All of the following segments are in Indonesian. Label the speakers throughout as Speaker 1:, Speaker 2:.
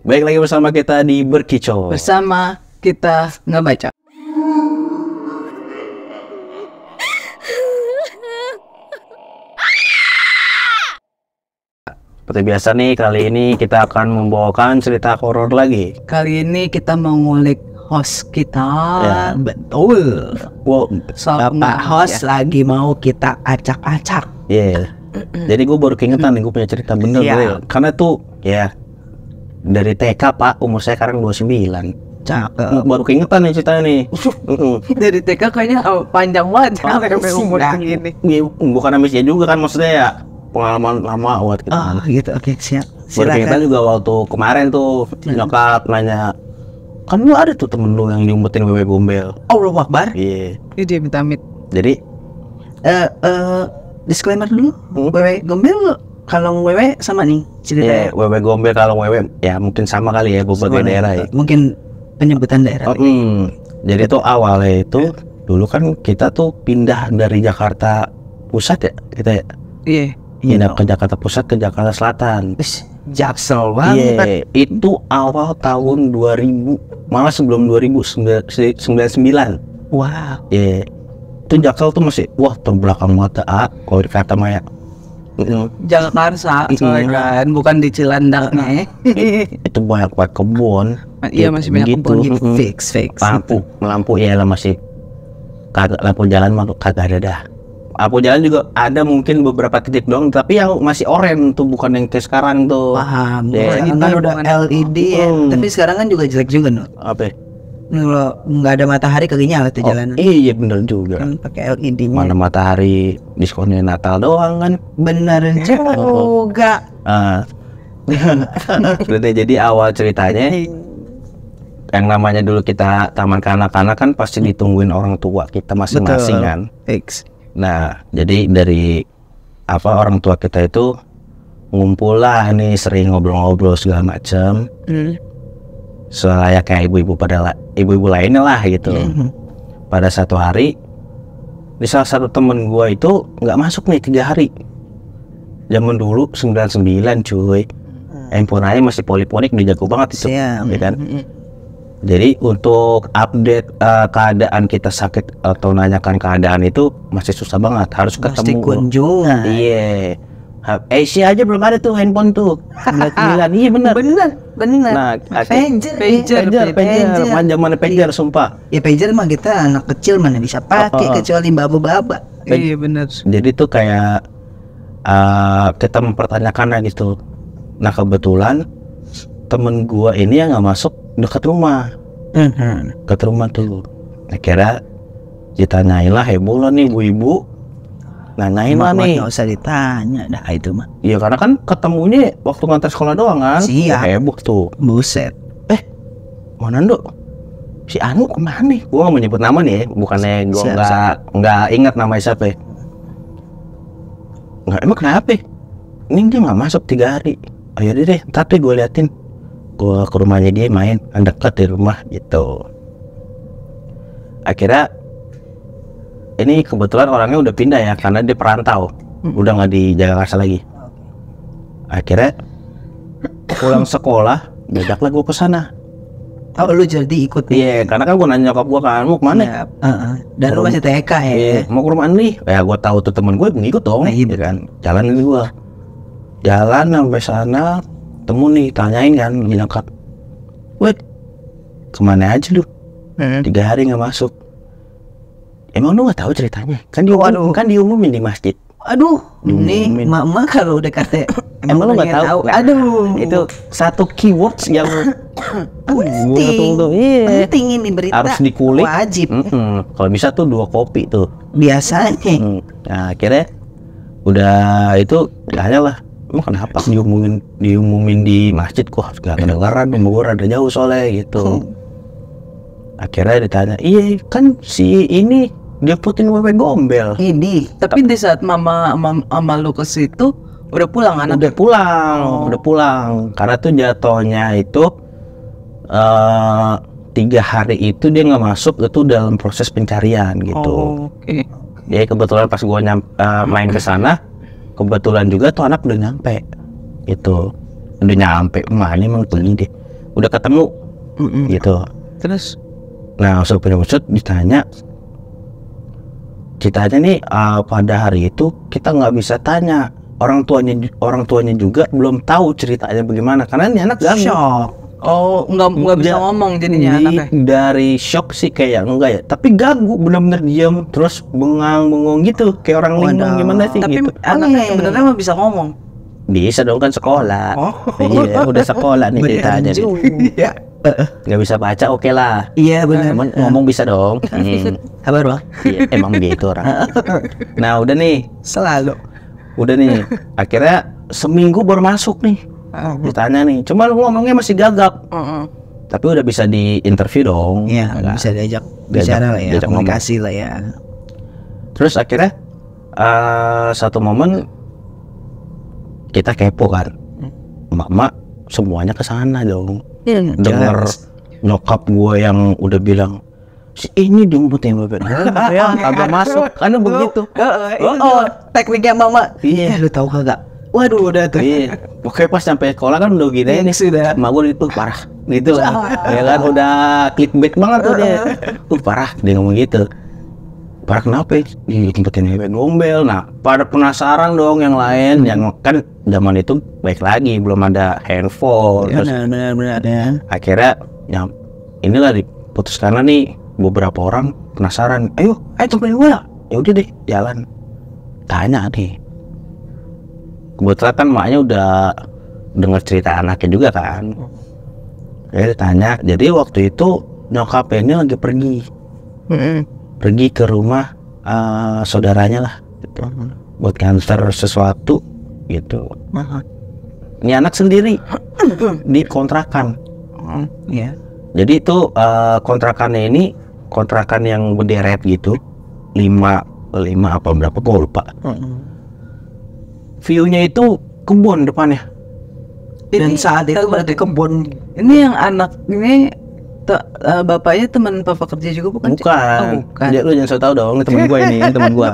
Speaker 1: Baik lagi bersama kita di Berkicau.
Speaker 2: Bersama kita ngebaca.
Speaker 1: Seperti biasa nih, kali ini kita akan membawakan cerita horor lagi.
Speaker 2: Kali ini kita mengulik host kita.
Speaker 1: Ya.
Speaker 3: Betul.
Speaker 1: Wow,
Speaker 3: Bapak host lagi mau kita acak-acak.
Speaker 1: yeah. Jadi gue baru keingetan nih, gue punya cerita bener
Speaker 3: Iya.
Speaker 1: real. Karena tuh ya dari TK pak, umur saya sekarang 29.
Speaker 3: Cakep.
Speaker 1: Baru keingetan nih ceritanya nih.
Speaker 2: Dari TK kayaknya panjang banget sampai umur
Speaker 3: Nah,
Speaker 2: segini.
Speaker 1: Bukan ambisnya juga kan, maksudnya ya pengalaman lama buat kita.
Speaker 3: Oh gitu, oke siap.
Speaker 1: Baru keingetan
Speaker 3: Silakan.
Speaker 1: juga waktu kemarin tuh nyokap nanya, kan lu ada tuh temen lu yang diumpetin wewe gombel.
Speaker 3: Allah Akbar.
Speaker 1: Iya.
Speaker 2: Ini dia minta mit.
Speaker 1: Jadi
Speaker 3: Disclaimer dulu.
Speaker 1: Hmm?
Speaker 3: Wewe gombel kalau wewe sama nih
Speaker 1: ya
Speaker 3: ceritanya.
Speaker 1: wewe gombel kalau wewe ya mungkin sama kali ya berbagai
Speaker 3: Sama
Speaker 1: daerah ya.
Speaker 3: Mungkin penyebutan daerah.
Speaker 1: Jadi tuh awalnya itu dulu kan kita tuh pindah dari Jakarta Pusat ya, kita ya
Speaker 2: Iya.
Speaker 1: pindah ke Jakarta Pusat ke Jakarta Selatan.
Speaker 3: Wis, Jaksel banget.
Speaker 1: Iya, itu awal tahun 2000, malah sebelum 2099.
Speaker 3: Wow.
Speaker 1: Iya, itu Jaksel tuh masih wah terbelakang mata kalau di kata Maya.
Speaker 2: Jakarta soalnya kan, bukan di Cilandangnya.
Speaker 1: Itu banyak banget kebun.
Speaker 2: Iya, masih banyak
Speaker 1: gitu.
Speaker 2: kebun.
Speaker 3: Fix.
Speaker 1: Lampu ya lah masih kagak, lampu jalan mah kagak ada dah. Lampu jalan juga ada mungkin beberapa titik doang, tapi yang masih oranye tuh, bukan yang kayak sekarang tuh.
Speaker 3: Paham.
Speaker 1: Ya.
Speaker 3: Sekarang kan udah LED ya. Tapi sekarang kan juga jelek juga no.
Speaker 1: Apa?
Speaker 3: Kalau nggak ada matahari kagak nyala tuh jalanan.
Speaker 1: Iya bener juga.
Speaker 3: Kan pakai LED-nya.
Speaker 1: Mana matahari, diskonnya Natal doang kan.
Speaker 3: Bener juga.
Speaker 1: Udah, jadi awal ceritanya yang namanya dulu kita taman kanak-kanak kan pasti ditungguin orang tua kita masing-masing
Speaker 3: Betul.
Speaker 1: kan.
Speaker 3: Fix.
Speaker 1: Nah, jadi dari orang tua kita itu ngumpul lah nih, sering ngobrol-ngobrol segala macam. Soalnya kayak ibu-ibu ibu-ibu lainnya lah gitu. Pada satu hari, di salah satu temen gua itu nggak masuk nih 3 hari. Zaman dulu 99 cuy. Handphone aja masih poliponik, udah jago banget itu.
Speaker 3: Siap.
Speaker 1: Ya kan? Jadi untuk update keadaan kita sakit atau nanyakan keadaan itu masih susah banget, harus
Speaker 3: Pasti
Speaker 1: ketemu.
Speaker 3: kunjungan.
Speaker 1: Iya. Asia aja belum ada tuh handphone tuh. 99. Iya benar.
Speaker 3: Bener.
Speaker 1: Nah,
Speaker 3: Pager.
Speaker 1: Zaman pager sumpah.
Speaker 3: Ya pager mah kita anak kecil mana bisa pakai kecuali babu-baba.
Speaker 2: Iya benar.
Speaker 1: Jadi tuh kayak kita mempertanyakan gitu. Nah kebetulan temen gua ini yang nggak masuk dekat rumah. Dekat rumah tuh. Akhirnya ditanyain lah, heboh lah nih ibu-ibu. Nanyain lah nih.
Speaker 3: Nggak usah ditanya dah itu mah.
Speaker 1: Iya karena kan ketemunya waktu ngantar sekolah doang kan.
Speaker 3: Siap.
Speaker 1: Heboh tuh.
Speaker 3: Buset.
Speaker 1: Mana Nduk? Si Anu kemana nih? Gua nggak mau nyebut nama nih ya. Bukannya gua
Speaker 3: Siap,
Speaker 1: nggak ingat namanya siapa ya. Nggak, emang kenapa? Ini dia nggak masuk 3 hari. Ayo deh, tapi gue liatin. Gue ke rumahnya dia main, kan dekat di rumah gitu. Akhirnya ini kebetulan orangnya udah pindah ya, karena dia perantau, udah nggak di Jakarta lagi. Akhirnya pulang sekolah, diajaklah gue ke sana.
Speaker 3: Oh lu jadi ikut nih.
Speaker 1: Iya, karena kan gue nanya nyokap gue kan, mau kemana?
Speaker 3: Ya, dan lu masih TK ya.
Speaker 1: Iya, mau ke rumah nih. Ya gue tahu tuh temen gue ngikut dong.
Speaker 3: Nah, iya,
Speaker 1: ya kan. Jalan ini gue. Jalan sampai sana, temu nih, tanyain kan nyokap. Weh, kemana aja lu? 3 hari nggak masuk. Emang lu nggak tahu ceritanya? Kan diumumin di masjid.
Speaker 3: Aduh, nih
Speaker 1: Diumumin.
Speaker 3: mama kalau udah kata
Speaker 1: Emang lu nggak tahu?
Speaker 3: Aduh,
Speaker 1: Itu satu keywords yang
Speaker 3: penting.
Speaker 1: Iya.
Speaker 3: Penting ini berita.
Speaker 1: Harus dikulik.
Speaker 3: Wajib.
Speaker 1: Kalau bisa tuh 2 kopi tuh.
Speaker 3: Biasanya.
Speaker 1: Nah akhirnya udah itu tanya lah, emang kenapa diumumin di masjid kok gak kedengaran, umur ada jauh soalnya gitu. Akhirnya ditanya, iya kan si ini dia putin wewe gombel.
Speaker 3: Ini
Speaker 2: Tapi di saat mama lu ke situ udah pulang anak.
Speaker 1: Udah pulang karena tuh jatuhnya itu 3 hari itu dia nggak masuk, itu dalam proses pencarian gitu.
Speaker 2: Oke.
Speaker 1: Ya kebetulan pas gua main ke sana, kebetulan juga tuh anak udah nyampe. Itu udah nyampe, ini emang pergi deh. udah ketemu gitu.
Speaker 2: Terus
Speaker 1: Nah supir usut ditanya, kita aja nih pada hari itu kita nggak bisa tanya orang tuanya juga belum tahu ceritanya bagaimana karena ini anak ganggu.
Speaker 3: Shock.
Speaker 2: oh nggak bisa ngomong jadinya anaknya.
Speaker 1: Dari shock sih kayak enggak ya, tapi ganggu benar-benar diam terus bengong gitu kayak orang linglung gimana sih
Speaker 2: Tapi
Speaker 1: gitu.
Speaker 2: anaknya sebenarnya mah bisa ngomong.
Speaker 1: Bisa dong kan sekolah.
Speaker 2: Oh.
Speaker 1: Iya udah sekolah nih ceritanya nih.
Speaker 3: Iya.
Speaker 1: Nggak bisa baca oke lah.
Speaker 3: Iya benar.
Speaker 1: Cuman ngomong bisa dong.
Speaker 3: Kabar bang?
Speaker 1: Iya, emang gitu orang. Nah udah nih,
Speaker 3: Selalu.
Speaker 1: akhirnya seminggu baru masuk nih. Ditanya nih, cuma ngomongnya masih gagap. Tapi udah bisa di interview dong.
Speaker 3: Iya
Speaker 1: Nggak?
Speaker 3: bisa diajak bicara lah ya,
Speaker 1: diajak ngomong.
Speaker 3: komunikasi lah ya.
Speaker 1: Terus akhirnya satu momen kita kepo kan, mama semuanya ke sana dong. Dengar nyokap gue yang udah bilang si ini jemputnya bapak, ya kagak masuk, karena begitu.
Speaker 3: Tekniknya mama.
Speaker 1: Iya.
Speaker 3: Lu tahu kagak? Waduh udah tuh.
Speaker 1: Iya, pokoknya pas sampai sekolah kan udah gini
Speaker 3: Ini
Speaker 1: nih,
Speaker 3: sudah.
Speaker 1: mak gue itu parah, gitu kan, ya kan udah clickbait banget tuh dia, parah dia ngomong gitu. Parah kenapa? Ih, tempetin bebek gombel. Nah, pada penasaran dong yang lain, yang kan zaman itu baik lagi, belum ada handphone. Terus
Speaker 3: Benar ya.
Speaker 1: akhirnya, ya inilah diputuskan nih beberapa orang penasaran. Ayo tempetin gue lah. Ya udah deh, jalan. Tanya nih. Kebetulan kan maknya udah dengar cerita anaknya juga kan. Jadi tanya. Jadi waktu itu nyokapnya ini lagi pergi ke rumah saudaranya lah gitu. Buat nganter sesuatu gitu. Ini anak sendiri di kontrakan.
Speaker 3: Iya.
Speaker 1: Jadi itu kontrakannya ini kontrakan yang berderet gitu, 5 apa berapa gue lupa. View-nya itu kebun depannya.
Speaker 3: Dan saat itu berarti kebun.
Speaker 2: Ini yang anak ini bapaknya teman papa kerja juga bukan?
Speaker 1: Bukan.
Speaker 2: Bukan.
Speaker 1: Dia lu jangan so tau dong, ini temen gue ini, temen gue.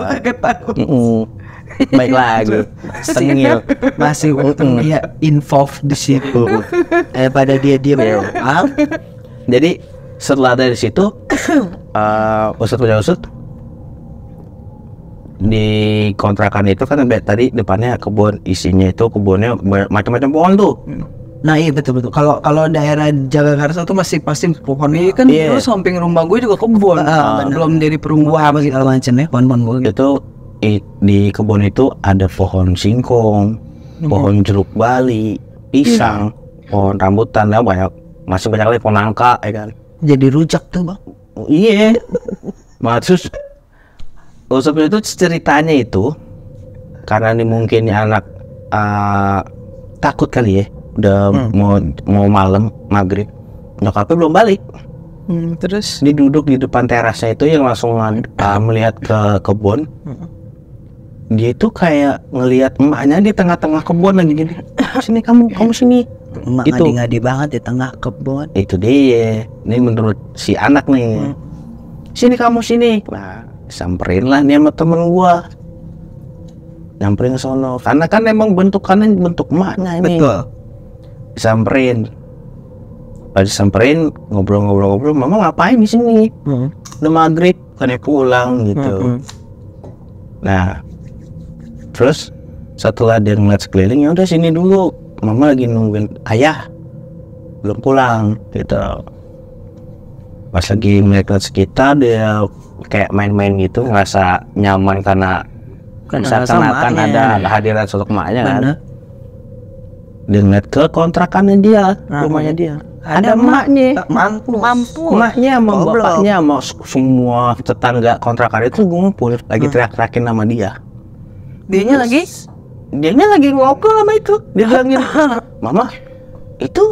Speaker 1: Baik lagi, tengil.
Speaker 3: Masih untung dia involved di situ. Pada dia
Speaker 1: Iya. Jadi setelah dari situ, usut di kontrakan itu kan tadi depannya kebun, isinya itu kebunnya macam-macam pohon tuh.
Speaker 3: Nah iya betul. Kalau daerah Jagakarsa tuh masih pasti pohon.
Speaker 2: Iya kan,
Speaker 1: Iya.
Speaker 2: dulu samping rumah gue juga kebun. Belum dari perumahan.
Speaker 3: apa segala macam ya, pohon-pohon gitu.
Speaker 1: Itu di kebun itu ada pohon singkong, pohon jeruk Bali, pisang, pohon rambutan, ya banyak, masih banyak lagi pohon nangka, ya kan.
Speaker 3: Jadi rujak tuh bang.
Speaker 1: Iya. Terus usut itu ceritanya itu karena ini mungkin anak takut kali ya, udah mau malam maghrib, nyokapnya belum balik.
Speaker 2: Terus
Speaker 1: Dia duduk di depan terasnya itu yang langsung melihat ke kebun. Dia itu kayak ngelihat emaknya di tengah-tengah kebun lagi gini. Sini kamu sini.
Speaker 3: Emak
Speaker 1: Gitu.
Speaker 3: ngadi-ngadi banget di tengah kebun.
Speaker 1: Itu dia. Ini menurut si anak nih. Sini kamu sini. Nah, samperin lah nih sama temen gua. Nyamperin ke sono. Karena kan emang bentukannya bentuk emaknya ini.
Speaker 3: Betul.
Speaker 1: Disamperin. Pas disamperin ngobrol-ngobrol, mama ngapain di sini? Udah maghrib, kan pulang gitu. Nah, terus setelah dia ngeliat sekeliling, ya udah sini dulu, mama lagi nungguin ayah belum pulang gitu. Pas lagi ngeliat sekitar, dia kayak main-main gitu, ngerasa nyaman karena seakan-akan ada kehadiran sosok emaknya kan. Dia ngeliat ke kontrakannya dia, rumahnya dia. Ada emaknya,
Speaker 3: mampu.
Speaker 1: emaknya sama bapaknya sama semua tetangga kontrakan itu ngumpul lagi teriak-teriakin nama dia.
Speaker 2: dianya
Speaker 1: Dianya lagi ngobrol sama itu. Dia bilangin, mama itu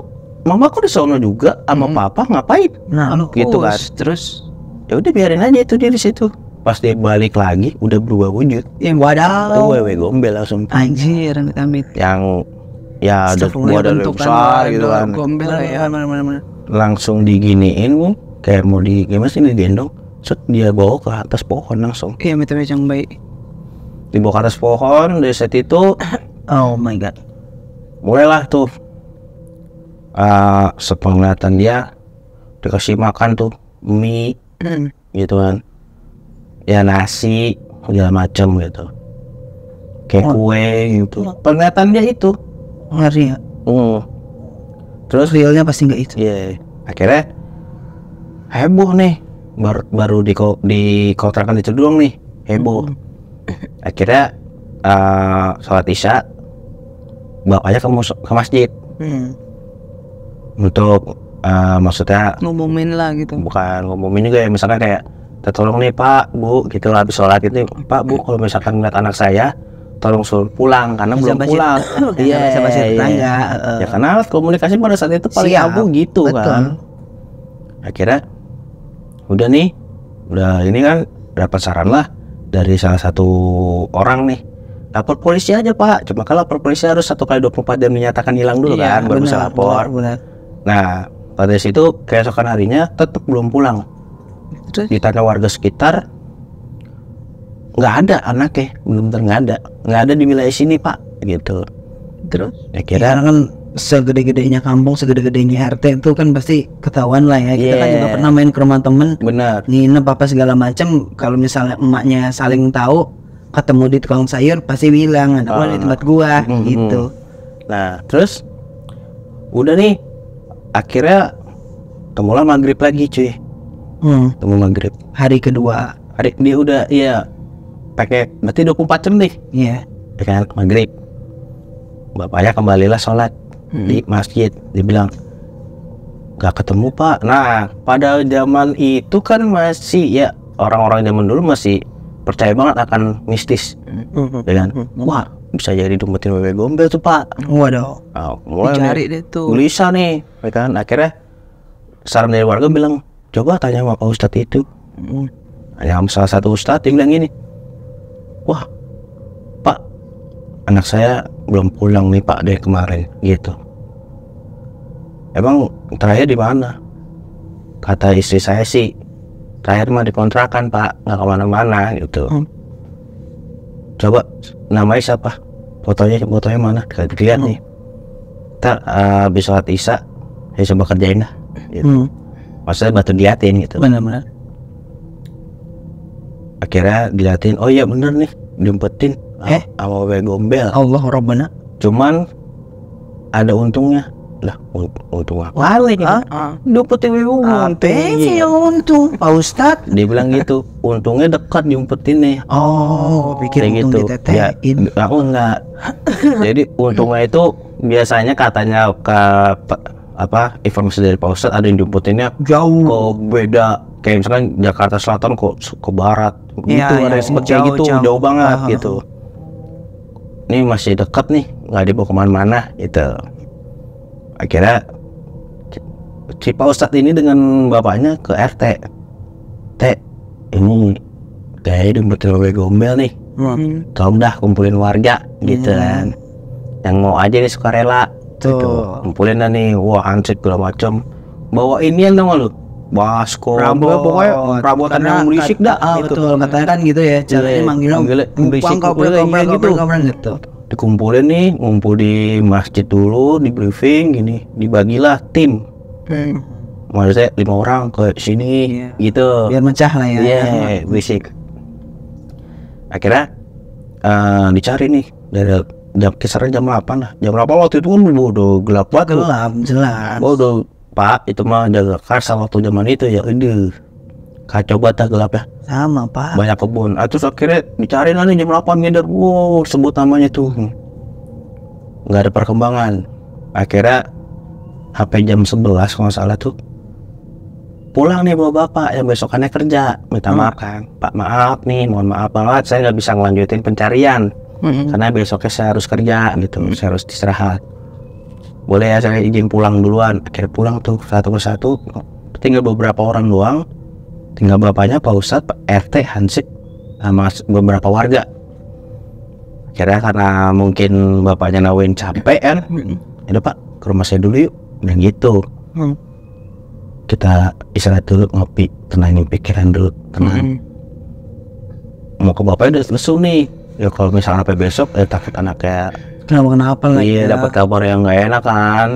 Speaker 1: mama kok di sono juga sama papa ngapain?
Speaker 3: Nah,
Speaker 1: Gitu kan.
Speaker 2: Terus
Speaker 1: Ya udah biarin aja itu dia di situ. Pas dia balik lagi udah berubah wujud.
Speaker 3: yang
Speaker 1: Itu
Speaker 3: wadaw.
Speaker 1: wewe gombel langsung.
Speaker 2: anjir amit-amit.
Speaker 1: Yang ya ada gua ada lebih besar gitu kan.
Speaker 2: Gombel ya.
Speaker 3: Mana.
Speaker 1: Langsung diginiin bu, kayak mau gimana sih digendong. Set dia bawa ke atas pohon langsung.
Speaker 2: Iya amit-amit yang baik.
Speaker 1: Dibawa ke atas pohon, dari saat itu
Speaker 3: Oh my god.
Speaker 1: mulailah tuh sepenglihatan dia dikasih makan tuh mie gitu kan, ya nasi segala macam gitu, kayak kue gitu. Penglihatan dia itu
Speaker 3: Ngeri ya.
Speaker 1: Terus
Speaker 3: Realnya pasti nggak itu.
Speaker 1: iya, akhirnya heboh nih, baru di kontrakan itu doang nih heboh. Akhirnya sholat isya bapaknya ke masjid untuk maksudnya
Speaker 2: Ngumumin lah gitu.
Speaker 1: bukan ngomongin juga ya, misalkan kayak tolong nih Pak Bu gitu lah, habis sholat itu Pak Bu kalau misalkan ngeliat anak saya tolong suruh pulang karena belum
Speaker 3: Basa-basi.
Speaker 1: pulang. Iya,
Speaker 3: Basa-basi
Speaker 1: iya.
Speaker 3: tetangga,
Speaker 1: Ya karena komunikasi pada saat itu paling
Speaker 3: Siap,
Speaker 1: abu gitu
Speaker 3: betul.
Speaker 1: kan. Akhirnya udah nih, udah ini kan dapat saran lah dari salah satu orang nih, lapor polisi aja Pak. Cuma kalau lapor polisi harus 1x24 jam dinyatakan hilang dulu
Speaker 3: Iya,
Speaker 1: kan, baru bisa
Speaker 3: benar,
Speaker 1: lapor.
Speaker 3: benar.
Speaker 1: Nah pada situ keesokan harinya tetap belum pulang.
Speaker 2: Terus
Speaker 1: Ditanya warga sekitar, nggak ada anaknya, belum nggak ada di wilayah sini Pak gitu.
Speaker 2: terus
Speaker 1: Ya
Speaker 3: Karena
Speaker 1: kira
Speaker 3: kan segede-gedenya kampung, segede-gedenya RT itu kan pasti ketahuan lah ya. Kita kan
Speaker 1: Iya.
Speaker 3: juga pernah main ke rumah temen,
Speaker 1: benar.
Speaker 3: nginep apa segala macam. Kalau misalnya emaknya saling tahu, ketemu di tukang sayur pasti bilang anak gua di tempat gua gitu.
Speaker 1: Nah terus udah nih, akhirnya temulah maghrib lagi cuy, temu maghrib.
Speaker 3: Hari kedua,
Speaker 1: Hari dia udah iya pakai berarti 24 jam nih
Speaker 3: iya.
Speaker 1: ya kan, maghrib bapaknya kembalilah sholat di masjid. Dia bilang nggak ketemu Pak. Nah pada zaman itu kan masih ya, orang-orang zaman dulu masih percaya banget akan mistis ya kan. Wah bisa jadi dumpetin wewe gombel tuh Pak.
Speaker 3: Waduh.
Speaker 1: Nah, mulai
Speaker 2: dicari
Speaker 1: nih,
Speaker 2: deh tuh.
Speaker 1: gelisah nih ya kan. Akhirnya saran dari warga bilang coba tanya sama Pak Ustadz itu. Tanya sama salah satu ustadz, dia bilang gini, wah Pak, anak saya belum pulang nih Pak dari kemarin gitu. Emang terakhir di mana? Kata istri saya sih terakhir mah di kontrakan Pak, nggak kemana-mana gitu. Coba namanya siapa? Fotonya mana? Dilihat nih. Ntar habis sholat isya saya coba kerjain dah gitu. Maksudnya batu diliatin gitu.
Speaker 3: Benar-benar.
Speaker 1: Akhirnya diliatin, oh iya bener nih diumpetin sama wewe gombel.
Speaker 3: Allah Rabbana.
Speaker 1: Cuman ada untungnya lah. Untung apa? Wale diumpetin wewe
Speaker 3: Sih yang untung, Pak Ustadz.
Speaker 1: Dia bilang gitu, untungnya dekat diumpetin nih.
Speaker 3: Oh, pikir
Speaker 1: Kayak
Speaker 3: untung
Speaker 1: gitu. Ya,
Speaker 3: ditetein.
Speaker 1: aku enggak. Jadi untungnya itu biasanya katanya informasi dari Pak Ustadz ada yang diumpetinnya
Speaker 3: Jauh.
Speaker 1: kok beda, kayak misalkan Jakarta Selatan kok ke barat gitu,
Speaker 3: Iya,
Speaker 1: ada
Speaker 3: iya,
Speaker 1: sempet kayak gitu,
Speaker 3: jauh.
Speaker 1: jauh banget gitu. Ini masih dekat nih, nggak dibawa kemana-mana gitu. Akhirnya si Pak Ustadz ini dengan bapaknya ke RT. Ini kayaknya diumpetin wewe gombel nih, tolong dah kumpulin warga gitu kan, yang mau aja nih sukarela gitu. Kumpulin dah nih, wah ansip segala macam, bawa ini yang tau gak lu, basko, pokoknya perabotan yang berisik dah gitu.
Speaker 3: Betul, katanya kan gitu ya. Caranya manggilnya
Speaker 1: berisik
Speaker 3: gitu.
Speaker 1: Dikumpulin nih, ngumpul di masjid dulu, di briefing gini, dibagilah tim. Maksudnya 5 orang ke sini gitu.
Speaker 3: Biar mecah lah ya.
Speaker 1: Iya, berisik. Akhirnya dicari nih dari kisaran jam 8 lah. Jam 8 waktu itu kan udah gelap banget.
Speaker 3: Gelap, jelas.
Speaker 1: Udah Pak, itu mah jaga karsa waktu zaman itu ya. Aduh, kacau banget gelapnya.
Speaker 3: Sama Pak.
Speaker 1: Banyak kebun. Terus akhirnya dicari lah nih jam 8 ngedar. Wow, sebut namanya tuh. Nggak ada perkembangan. Akhirnya HP jam 11 kalau nggak salah tuh, pulang nih bapak yang besokannya kerja, minta maaf kan, Pak maaf nih, mohon maaf banget saya nggak bisa ngelanjutin pencarian karena besoknya saya harus kerja gitu, saya harus istirahat, boleh ya saya izin pulang duluan. Akhirnya pulang tuh satu persatu, tinggal beberapa orang doang, tinggal bapaknya, Pak Ustadz, Pak RT, Hansip, sama beberapa warga. Akhirnya karena mungkin bapaknya nawain capek kan, ya Pak ke rumah saya dulu yuk, dan gitu. Kita istirahat dulu, ngopi, tenangin pikiran dulu, tenang. Mau ke bapaknya udah lesu nih. Ya kalau misalnya sampai besok, takut anaknya
Speaker 3: Kenapa lah
Speaker 1: iya
Speaker 3: ya.
Speaker 1: dapat kabar yang nggak enak kan.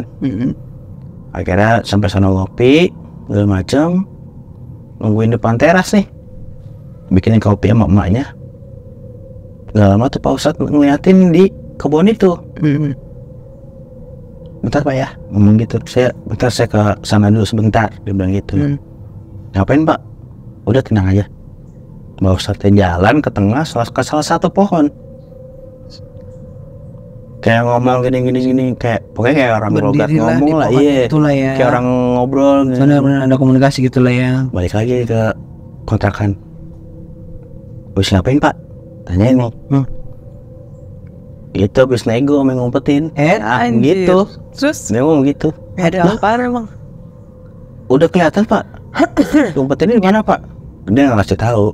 Speaker 1: Akhirnya sampai sana ngopi segala macam, nungguin depan teras nih, bikinin kopi sama emaknya. Gak lama tuh Pak Ustadz ngeliatin di kebun itu. Bentar Pak ya, ngomong gitu. Saya ke sana dulu sebentar, dia bilang gitu. Ngapain Pak? Udah tenang aja. Pak Ustadz jalan ke tengah salah satu pohon. Kayak ngomong gini, kayak pokoknya kayak orang berobat ngomong lah, iya.
Speaker 3: Itulah ya.
Speaker 1: Kayak orang ngobrol.
Speaker 3: Benar-benar ada komunikasi gitu lah ya.
Speaker 1: Balik lagi ke kontrakan. Habis ngapain Pak? Tanyain nih. Itu habis nego main ngumpetin. Gitu.
Speaker 2: Terus
Speaker 1: Dia ngomong gitu.
Speaker 2: ada apa emang?
Speaker 1: Udah kelihatan Pak. Ngumpetin di mana Pak? Dia nggak ngasih tahu.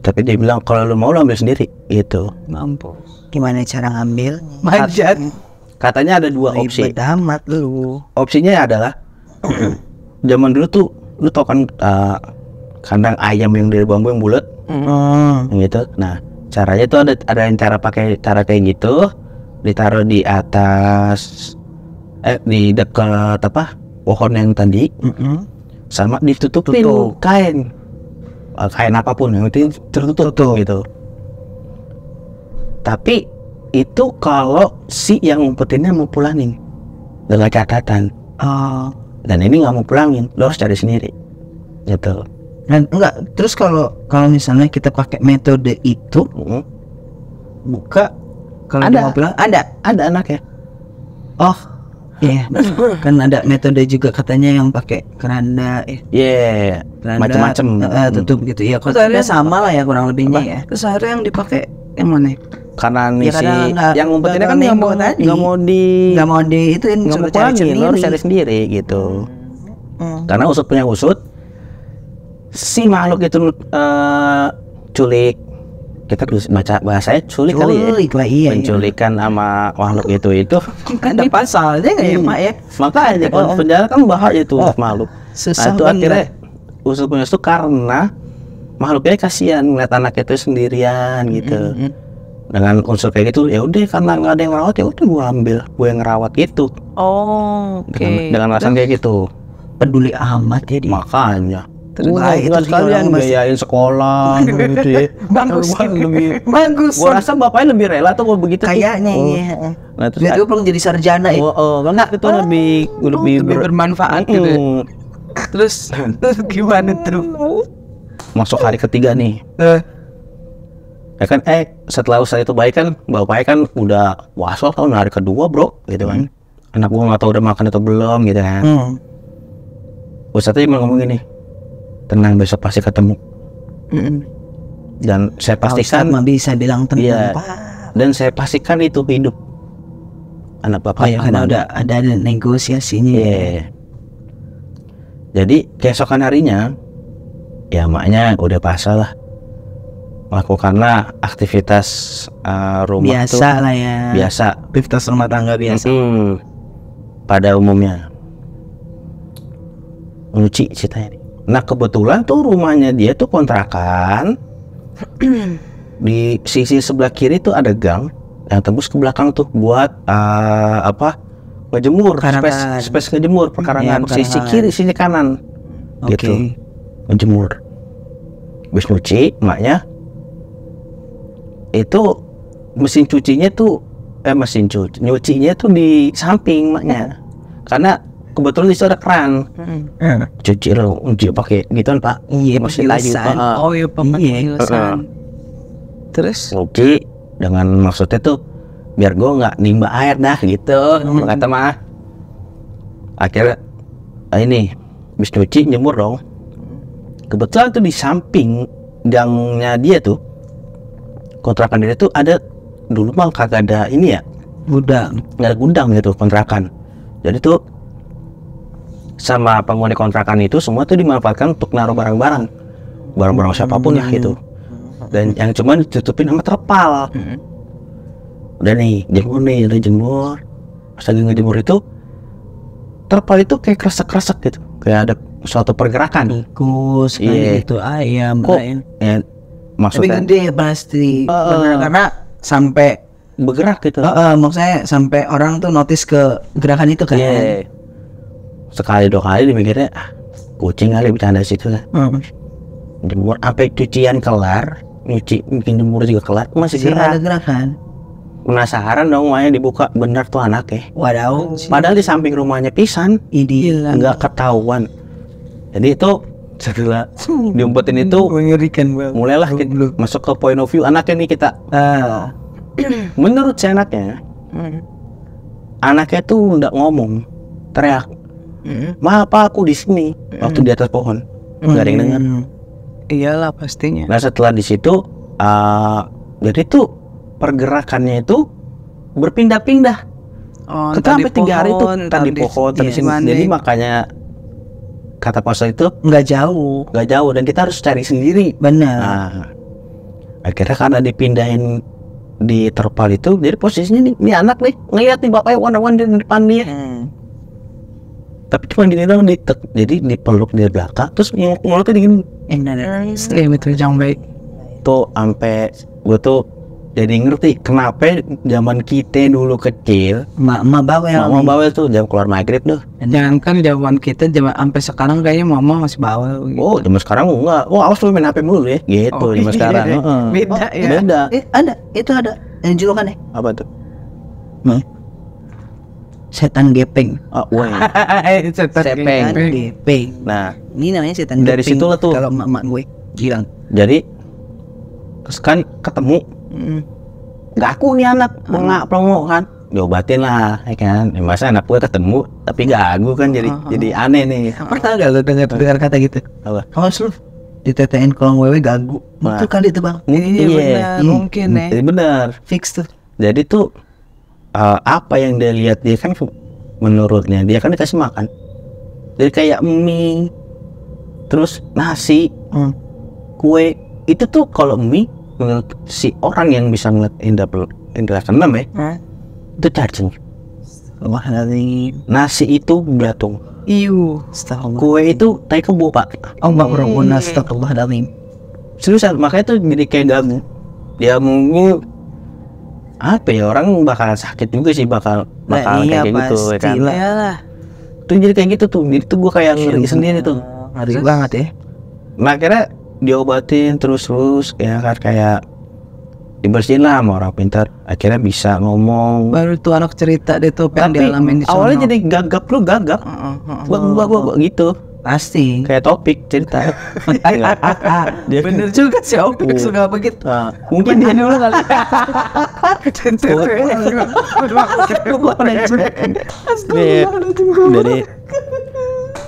Speaker 1: Tapi dia bilang kalau lu mau lu ambil sendiri gitu.
Speaker 2: Mampus.
Speaker 3: Gimana cara ngambil?
Speaker 2: Manjat.
Speaker 1: Katanya ada dua opsi.
Speaker 3: Ribet amat lu.
Speaker 1: Opsinya adalah zaman dulu tuh lu tau kan kandang ayam yang dari bambu yang bulat gitu. Nah caranya tuh ada yang pakai cara kayak gitu, ditaruh di atas di dekat pohon yang tadi, sama ditutupin kain apapun yang penting tertutup gitu. Tapi itu kalau si yang ngumpetinnya mau pulangin dengan catatan. Dan ini nggak mau pulangin, lo harus cari sendiri gitu.
Speaker 3: Dan enggak, terus kalau misalnya kita pakai metode itu buka, kalau dia mau pulang ada
Speaker 1: anaknya.
Speaker 3: Oh iya, kan ada metode juga katanya yang pakai keranda
Speaker 1: Macam-macam
Speaker 3: tutup gitu ya. Kalau sama lah ya kurang lebihnya ya.
Speaker 2: Terus akhirnya yang dipakai yang mana?
Speaker 1: Karena nih
Speaker 3: Ya,
Speaker 1: si yang ngumpetinnya kan
Speaker 3: nggak
Speaker 1: nggak mau
Speaker 3: ituin,
Speaker 1: nggak mau pulangin, lo harus cari sendiri gitu. Karena usut punya usut, si makhluk itu culik. Kita baca bahasanya culik kali ya.
Speaker 3: Lah, iya.
Speaker 1: Penculikan sama makhluk itu
Speaker 2: Kan ada pasalnya nggak ya Mak ya?
Speaker 1: makanya kalau penjara kan bahaya itu untuk makhluk. Nah itu akhirnya usut punya usut karena makhluknya kasihan ngeliat anak itu sendirian gitu. Dengan unsur kayak gitu ya udah, karena nggak ada yang merawat ya udah gue yang ngerawat gitu.
Speaker 2: Oke.
Speaker 1: Dengan alasan kayak gitu.
Speaker 3: Peduli amat ya dia.
Speaker 1: Makanya
Speaker 2: Terus
Speaker 1: nggak sekalian biayain sekolah gitu ya.
Speaker 2: Bagus.
Speaker 1: Gua rasa bapaknya lebih rela tuh kalau begitu.
Speaker 3: Kayaknya iya.
Speaker 1: Nah terus
Speaker 3: Dia tuh belum jadi sarjana ya.
Speaker 1: karena itu lebih
Speaker 2: bermanfaat gitu ya. Terus gimana tuh?
Speaker 1: Masuk hari ketiga nih. Ya kan setelah usaha itu baik kan, bapaknya kan udah wasol tahun hari kedua bro gitu kan. Anak gua nggak tahu udah makan atau belum gitu kan. Ustadznya cuma ngomong gini, tenang besok pasti ketemu. Dan saya pastikan
Speaker 3: bisa bilang tenang Pak.
Speaker 1: Dan saya pastikan itu hidup anak bapak
Speaker 3: karena udah ada negosiasinya.
Speaker 1: Jadi keesokan harinya ya maknya udah pasrah lah, lakukanlah aktivitas rumah
Speaker 3: biasa lah ya.
Speaker 1: Biasa,
Speaker 3: aktivitas rumah tangga biasa.
Speaker 1: Pada umumnya nyuci ceritanya nih. Nah kebetulan tuh rumahnya dia tuh kontrakan. Di sisi sebelah kiri tuh ada gang yang tembus ke belakang tuh buat ngejemur, space ngejemur perkarangan. Sisi kiri, sisi kanan gitu ngejemur. Habis nyuci emaknya itu mesin cucinya tuh nyucinya tuh di samping emaknya, karena kebetulan di situ ada keran. Cuci pakai gituan Pak.
Speaker 3: Iya,
Speaker 1: masih lagi Pak.
Speaker 2: Oh iya pemanasan. Terus
Speaker 1: nyuci dengan maksudnya tuh biar gue nggak nimba air dah gitu. Kata mah akhirnya ini habis nyuci jemur dong. Kebetulan tuh di samping gangnya dia tuh, kontrakan dia tuh ada, dulu mah kagak ada ini ya,
Speaker 3: gudang,
Speaker 1: nggak ada gudang gitu kontrakan. Jadi tuh sama penghuni kontrakan itu semua tuh dimanfaatkan untuk naruh barang-barang siapapun ya gitu. Dan yang cuma ditutupin sama terpal. Udah nih jemur. Pas lagi ngejemur itu terpal itu kayak kresek-kresek gitu, kayak ada suatu pergerakan.
Speaker 3: Tikus gitu, ayam
Speaker 1: kok ya, maksudnya
Speaker 3: tapi gede pasti karena sampai
Speaker 1: bergerak gitu.
Speaker 3: maksudnya sampai orang tuh notice ke gerakan itu kan.
Speaker 1: sekali 2 kali dimikirnya kucing kali bercanda situ lah. Jemur sampai cucian kelar, nyuci bikin jemur juga kelar masih
Speaker 3: Ada
Speaker 1: gerak.
Speaker 3: gerakan.
Speaker 1: Penasaran dong, makanya dibuka bener tuh anaknya.
Speaker 3: Wadaw.
Speaker 1: Padahal di samping rumahnya pisan, nggak ketahuan. Jadi itu setelah diumpetin itu
Speaker 3: Mengerikan banget.
Speaker 1: mulailah kita masuk ke point of view anaknya nih kita. Menurut si anaknya tuh nggak ngomong, teriak, "Ma, apa aku di sini?" Waktu di atas pohon, nggak ada yang dengar.
Speaker 2: Iyalah pastinya.
Speaker 1: Nah setelah di situ, jadi tuh pergerakannya itu berpindah-pindah.
Speaker 2: Oh,
Speaker 1: Kita sampai 3 hari tuh tadi pohon, tadi sini. Jadi makanya kata pasal itu
Speaker 3: Nggak jauh.
Speaker 1: dan kita harus cari sendiri.
Speaker 3: Benar.
Speaker 1: Nah, akhirnya karena dipindahin di terpal itu, jadi posisinya nih anak nih ngeliat nih bapaknya warna-warni di depan dia. Tapi cuma gini doang, jadi dipeluk di belakang, terus mulutnya digini.
Speaker 2: Itu yang baik.
Speaker 1: Tuh sampai gue tuh jadi ngerti kenapa zaman kita dulu kecil,
Speaker 3: Mama bawel.
Speaker 1: mama bawel tuh jam keluar maghrib tuh.
Speaker 2: Jangan kan zaman kita sampai sekarang kayaknya mama masih bawel gitu.
Speaker 1: Oh, zaman sekarang enggak. Oh, awas lu main HP mulu ya. Gitu
Speaker 2: Oh,
Speaker 1: zaman
Speaker 2: iya.
Speaker 1: sekarang.
Speaker 2: Beda ya.
Speaker 1: Beda.
Speaker 3: Ada, itu ada. Yang julukannya
Speaker 1: Apa tuh?
Speaker 3: setan gepeng.
Speaker 1: Woi.
Speaker 3: Setan gepeng.
Speaker 1: Nah,
Speaker 3: Ini namanya setan
Speaker 1: dari
Speaker 3: gepeng.
Speaker 1: situlah tuh.
Speaker 3: Kalau emak gue bilang.
Speaker 1: jadi terus kan ketemu ngaku nih anak pelongo kan, diobatin lah ya kan. Masa anak gue ketemu tapi gagu kan, jadi aneh nih.
Speaker 3: Pernah nggak lo dengar kata gitu?
Speaker 1: Apa?
Speaker 3: Awas lu ditetein kolong wewe gagu.
Speaker 1: Wah.
Speaker 3: Itu kali itu bang.
Speaker 2: Iya benar, mungkin ya.
Speaker 1: Jadi benar.
Speaker 3: Fix tuh.
Speaker 1: Jadi tuh apa yang dia lihat, dia kan menurutnya dia kan dikasih makan. Jadi kayak mie, terus nasi, kue. Itu tuh kalau mie menurut si orang yang bisa ngeliat indra keenam ya, itu charging.
Speaker 3: Wah nanti.
Speaker 1: Nasi itu belatung,
Speaker 2: Iu.
Speaker 1: kue itu tai kebo pak.
Speaker 3: Oh mbak Rabbuna astagfirullahaladzim.
Speaker 1: Seriusan, makanya tuh jadi kayak gamu. Dia mungkin apa ya, orang bakal sakit juga sih, bakal
Speaker 3: iya,
Speaker 1: kayak gitu ya kan.
Speaker 3: pastilah.
Speaker 2: Iyalah.
Speaker 1: Tuh jadi kayak gitu tuh, jadi tuh gue kayak ngeri sendiri tuh.
Speaker 3: Ngeri banget ya.
Speaker 1: Nah akhirnya diobatin terus ya kan, kayak dibersihin lah sama orang pintar, akhirnya bisa ngomong.
Speaker 2: Baru tuh anak cerita deh tuh apa yang
Speaker 1: Tapi
Speaker 2: dialamin di sono.
Speaker 1: awalnya jadi gagap gua gitu,
Speaker 3: Pasti.
Speaker 1: kayak topik cerita. Dia
Speaker 2: Bener juga sih Opik suka begitu.
Speaker 1: mungkin dia dulu kali.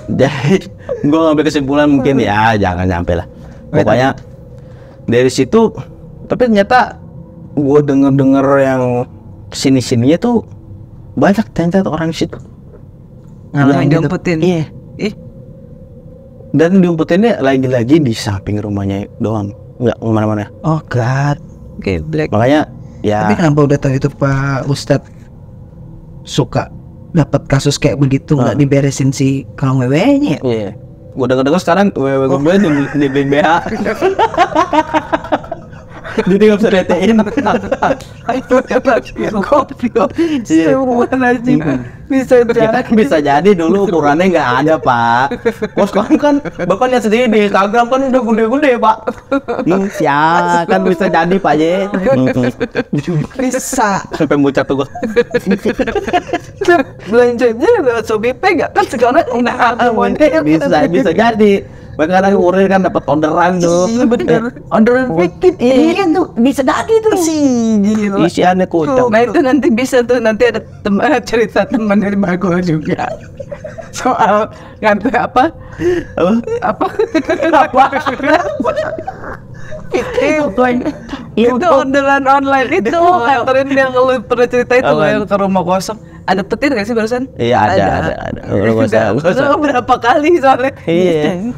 Speaker 1: Jadi gue ngambil kesimpulan mungkin ya jangan nyampe lah. Pokoknya dari situ, tapi ternyata gue denger yang sininya tuh banyak ternyata orang situ.
Speaker 2: Yang diumpetin.
Speaker 1: Iya. Dan diumpetinnya lagi-lagi di samping rumahnya doang, nggak kemana-mana.
Speaker 3: Oh god.
Speaker 2: Geblek.
Speaker 1: Makanya ya.
Speaker 3: Tapi kenapa udah tahu itu Pak Ustadz suka dapat kasus kayak begitu nggak diberesin si kalong wewe-nya?
Speaker 1: Iya. Gue denger sekarang wewe gue di BBH. Jadi nggak bisa DT-in. Bisa jadi dulu ukurannya nggak ada pak. Bos kan bapak lihat sendiri di Instagram kan udah gede-gede pak. Ya kan bisa jadi pak ye.
Speaker 2: Bisa.
Speaker 1: Sampai mucat tuh gua.
Speaker 2: Belanjanya lewat Shopee nggak kan sekarang
Speaker 1: Bisa jadi. Makanya urin kan dapat orderan tuh.
Speaker 2: Iya bener.
Speaker 1: Orderan fiktif. Iya tuh bisa jadi tuh sih. Isiannya kucing.
Speaker 2: Nah itu nanti bisa tuh, nanti ada cerita teman dari Bago juga soal ngambil apa itu orderan online itu anterin yang lu pernah cerita itu yang ke rumah kosong. Ada petir gak sih barusan?
Speaker 1: Iya ada.
Speaker 2: Udah berapa kali soalnya?
Speaker 1: Iya.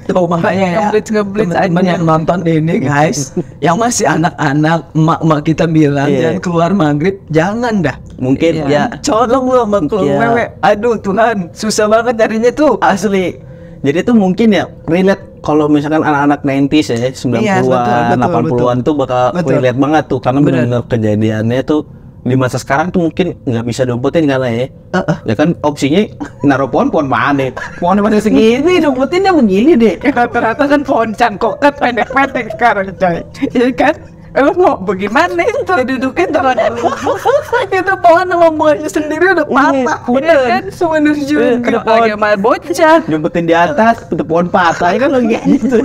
Speaker 3: Tuh makanya ya teman-teman yang nonton ini guys, yang masih anak-anak, emak-emak kita bilang jangan keluar maghrib, jangan dah.
Speaker 1: Mungkin ya
Speaker 3: Colong lu sama keluar wewe. Aduh Tuhan, susah banget nyarinya tuh.
Speaker 1: asli. Jadi tuh mungkin ya relate kalau misalkan anak-anak 90s ya, 90-an, 80-an tuh bakal relate banget tuh, karena benar-benar kejadiannya tuh di masa sekarang tuh mungkin nggak bisa diumpetin kali ya. Ya kan opsinya naruh pohon mana? Pohonnya masih segini, umpetinnya begini deh.
Speaker 2: Rata-rata kan pohon cangkok kan pendek-pendek sekarang coy. Iya kan? Emang mau bagaimana itu didudukin tangan itu pohon sama buahnya sendiri udah patah. Bener kan? Sebenarnya juga kayak mal bocah.
Speaker 1: Nyumpetin di atas, itu pohon patah ya kan lo kayak gitu.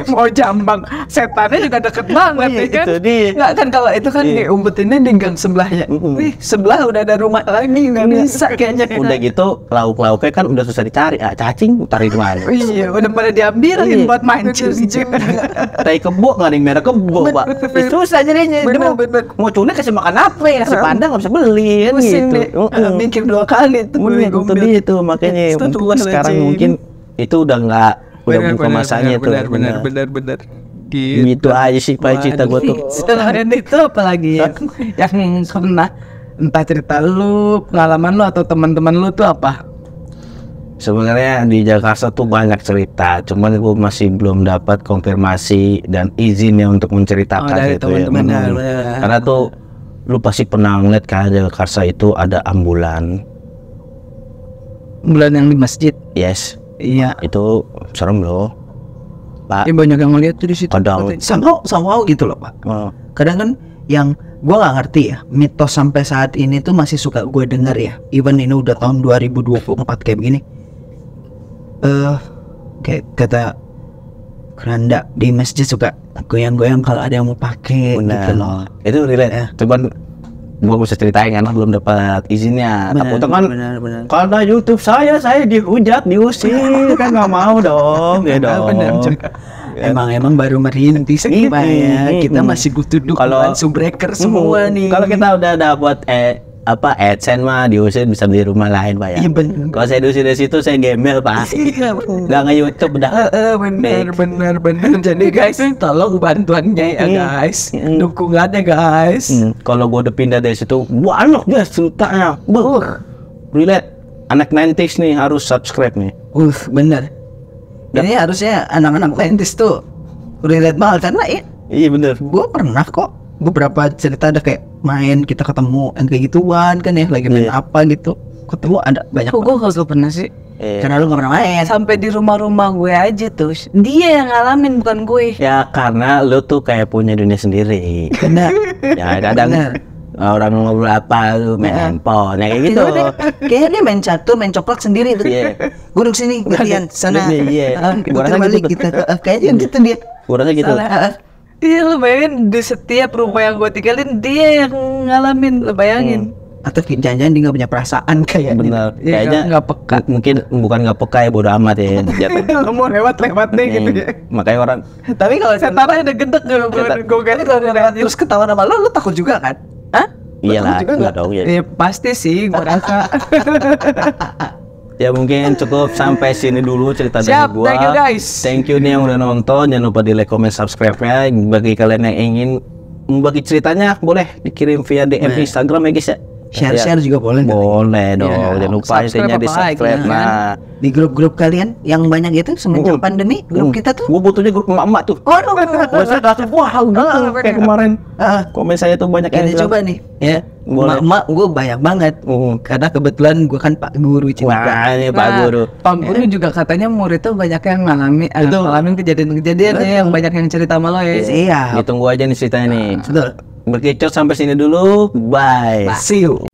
Speaker 2: Mau jambang setannya juga deket banget ya kan?
Speaker 1: Itu dia.
Speaker 2: Nggak kan kalau itu kan diumpetinnya di gang sebelahnya. Wih sebelah udah ada rumah lagi nggak bisa kayaknya.
Speaker 1: Udah gitu lauk-lauknya kan udah susah dicari. Cacing tarik di mana?
Speaker 2: Iya udah pada diambilin buat mancing.
Speaker 1: Tai kebo nggak ada yang merah kebo pak. Susah jadinya.
Speaker 2: Bener.
Speaker 1: Mau cuna kasih makan apa ya? Nasi padang nggak bisa beli kan gitu.
Speaker 2: Mikir 2 kali tuh.
Speaker 1: Itu dia tuh makanya mungkin sekarang mungkin itu udah nggak udah bukan masanya tuh.
Speaker 2: Bener.
Speaker 1: Gitu aja sih pak cerita gue tuh.
Speaker 2: Selain itu apalagi yang pernah entah cerita lu, pengalaman lu atau teman-teman lu tuh apa?
Speaker 1: Sebenarnya di Jakarta tuh banyak cerita, cuman gue masih belum dapat konfirmasi dan izinnya untuk menceritakan
Speaker 2: dari
Speaker 1: itu ya.
Speaker 2: teman-teman.
Speaker 1: Karena tuh lu pasti pernah ngeliat kan di Jakarta itu ada ambulan.
Speaker 2: Bulan yang di masjid.
Speaker 1: Yes.
Speaker 2: Iya.
Speaker 1: Itu serem loh, Pak.
Speaker 2: Ya banyak yang ngeliat tuh di situ.
Speaker 1: Kadang.
Speaker 3: Somehow gitu loh Pak.
Speaker 1: Oh.
Speaker 3: Kadang kan yang gue nggak ngerti ya, mitos sampai saat ini tuh masih suka gue denger ya. Even ini udah tahun 2024 kayak begini. Kayak kata keranda di masjid suka goyang-goyang kalau ada yang mau pakai gitu loh.
Speaker 1: Itu relate ya. Cuman gua bisa ceritain karena belum dapat izinnya. Takutnya kan
Speaker 3: Benar.
Speaker 1: karena YouTube saya dihujat, diusir kan nggak mau dong, ya dong.
Speaker 2: Benar juga.
Speaker 3: Emang baru merintis nih Pak ya. Kita masih butuh dukungan subbreaker semua nih.
Speaker 1: Kalau kita udah dapat AdSense mah diusir bisa beli rumah lain Pak ya.
Speaker 3: Iya benar.
Speaker 1: Kalau saya diusir dari situ saya gembel Pak. Nggak nge-YouTube udah.
Speaker 2: Bener. Jadi guys, tolong bantuannya ya guys, dukungannya guys.
Speaker 1: Kalau gua udah pindah dari situ, banyak guys ceritanya. Relate. Anak 90s nih harus subscribe nih.
Speaker 3: Bener. Ini harusnya anak-anak lentis tuh relate banget karena ya.
Speaker 1: Iya bener.
Speaker 3: Gue pernah kok beberapa cerita ada kayak main kita ketemu yang kayak gituan kan ya lagi main apa gitu ketemu ada banyak.
Speaker 2: Gue gak pernah sih.
Speaker 3: Karena lu gak pernah main.
Speaker 2: Sampai di rumah-rumah gue aja tuh dia yang ngalamin bukan gue.
Speaker 1: Ya karena lu tuh kayak punya dunia sendiri.
Speaker 3: Benar.
Speaker 1: Ya kadang orang ngobrol apa lu main handphone ya kayak gitu.
Speaker 3: Kayaknya dia main catur, main coplak sendiri tuh. Gue duduk sini, gantian sana. Kita balik kita. Kayaknya gitu dia.
Speaker 1: Gue rasa gitu.
Speaker 2: Iya lu bayangin di setiap rumah yang gue tinggalin dia yang ngalamin, lu bayangin.
Speaker 3: Atau jangan-jangan dia nggak punya perasaan kayak
Speaker 1: bener.
Speaker 2: Ya,
Speaker 1: Kayaknya
Speaker 2: nggak peka.
Speaker 1: Mungkin bukan nggak peka ya bodo amat ya.
Speaker 2: Lu mau lewat nih gitu ya.
Speaker 1: Makanya orang.
Speaker 2: Tapi kalau setannya udah gendek gue kira kalau lewat
Speaker 3: terus ketawa sama lu takut juga kan?
Speaker 2: Hah?
Speaker 1: Iyalah, enggak dong ya.
Speaker 2: Ya pasti sih gue rasa.
Speaker 1: Ya mungkin cukup sampai sini dulu cerita dari
Speaker 2: Siap,
Speaker 1: gua.
Speaker 2: thank you guys.
Speaker 1: Thank you nih yang udah nonton. Jangan lupa di like, comment, subscribe-nya. Bagi kalian yang ingin membagi ceritanya boleh dikirim via DM Instagram ya guys ya.
Speaker 3: Share juga boleh.
Speaker 1: Boleh dong. Jangan lupa intinya di subscribe. Nah,
Speaker 3: di grup-grup kalian yang banyak itu semenjak pandemi grup kita tuh.
Speaker 1: Gua butuhnya grup emak-emak tuh.
Speaker 3: Waduh.
Speaker 1: Wah, kayak kemarin. Komen saya tuh banyak
Speaker 3: yang coba nih ya. Emak-emak gue banyak banget. Karena kebetulan gue kan Pak Guru juga.
Speaker 1: Wah, ini Pak Guru.
Speaker 2: Pak Guru juga katanya murid tuh banyak yang ngalamin kejadian-kejadian yang banyak yang cerita sama lo ya.
Speaker 3: Iya.
Speaker 1: Ditunggu aja nih ceritanya nih.
Speaker 3: Betul.
Speaker 1: Berkicot sampai sini dulu. Bye.
Speaker 3: See you.